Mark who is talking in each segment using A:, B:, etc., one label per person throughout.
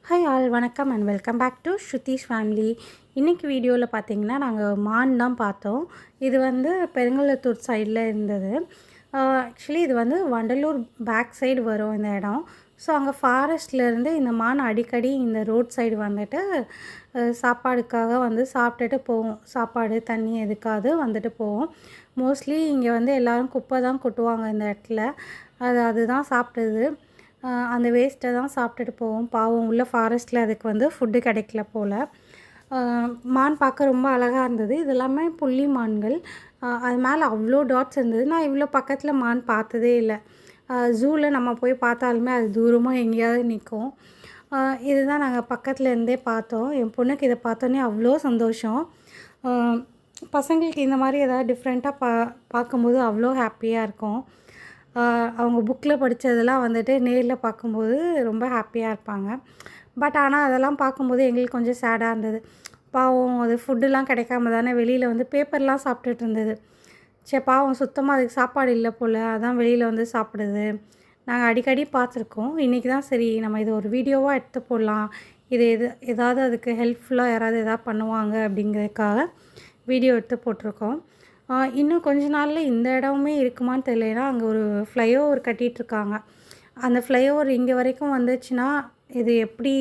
A: Hi all வணக்கம் and welcome back to Shruti's family. இன்றைக்கி வீடியோவில் பார்த்தீங்கன்னா நாங்கள் மான் தான் பார்த்தோம். இது வந்து பெருங்கலத்தூர் சைடில் இருந்தது. ஆக்சுவலி இது வந்து வண்டலூர் பேக் சைடு வரும் இந்த இடம். ஸோ அங்கே ஃபாரஸ்ட்லேருந்து இந்த மான் அடிக்கடி இந்த ரோட் சைடு வந்துட்டு சாப்பாடுக்காக வந்து சாப்பிட்டுட்டு போவோம். சாப்பாடு தண்ணி எதுக்காவது வந்துட்டு போவோம். மோஸ்ட்லி இங்கே வந்து எல்லோரும் குப்பை தான் கொட்டுவாங்க இந்த இடத்துல. அதுதான் சாப்பிட்டது. அந்த வேஸ்ட்டை தான் சாப்பிட்டுட்டு போவோம். பாவம் உள்ள ஃபாரஸ்ட்டில் அதுக்கு வந்து ஃபுட்டு கிடைக்கல போல். மான் பார்க்க ரொம்ப அழகாக இருந்தது. இது எல்லாமே புள்ளி மான்கள். அது மேலே அவ்வளோ டாட்ஸ் இருந்தது. நான் இவ்வளோ பக்கத்தில் மான் பார்த்ததே இல்லை. ஜூவில் நம்ம போய் பார்த்தாலுமே அது தூரமாக எங்கேயாவது நிற்கும். இதுதான் நாங்கள் பக்கத்தில் இருந்தே பார்த்தோம். என் பொண்ணுக்கு இதை பார்த்தோன்னே அவ்வளோ சந்தோஷம். பசங்களுக்கு இந்த மாதிரி ஏதாவது டிஃப்ரெண்ட்டாக பார்க்கும்போது அவ்வளோ ஹாப்பியாக இருக்கும். அவங்க புக்கில் படித்ததெல்லாம் வந்துட்டு நேரில் பார்க்கும்போது ரொம்ப ஹாப்பியாக இருப்பாங்க. பட் ஆனால் அதெல்லாம் பார்க்கும்போது எங்களுக்கு கொஞ்சம் சேடாக இருந்தது. பாவம் அது ஃபுட்டுலாம் கிடைக்காம தானே வெளியில் வந்து பேப்பர்லாம் சாப்பிட்டுட்டு இருந்தது. சரி பாவம் சுத்தமாக அதுக்கு சாப்பாடு இல்லை போல், அதான் வெளியில் வந்து சாப்பிடுது. நாங்கள் அடிக்கடி பார்த்துருக்கோம். இன்றைக்கி தான் சரி நம்ம இதை ஒரு வீடியோவாக எடுத்து போடலாம், இது ஏதாவது அதுக்கு ஹெல்ப்ஃபுல்லாக யாராவது எதாவது பண்ணுவாங்க அப்படிங்கிறதுக்காக வீடியோ எடுத்து போட்டிருக்கோம். இன்னும் கொஞ்ச நாளில் இந்த இடமுமே இருக்குமான்னு தெரியல. ஏன்னா அங்கே ஒரு ஃப்ளைஓவர் கட்டிகிட்ருக்காங்க. அந்த ஃப்ளைஓவர் இங்கே வரைக்கும் வந்துச்சுன்னா இது எப்படி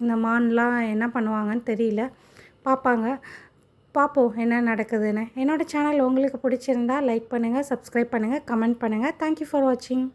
A: இந்த மான்லாம் என்ன பண்ணுவாங்கன்னு தெரியல. பார்ப்போம் என்ன நடக்குதுன்னு. என்னோடய சேனல் உங்களுக்கு பிடிச்சிருந்தா லைக் பண்ணுங்கள், சப்ஸ்கிரைப் பண்ணுங்கள், கமெண்ட் பண்ணுங்கள். தேங்க்யூ ஃபார் வாட்சிங்.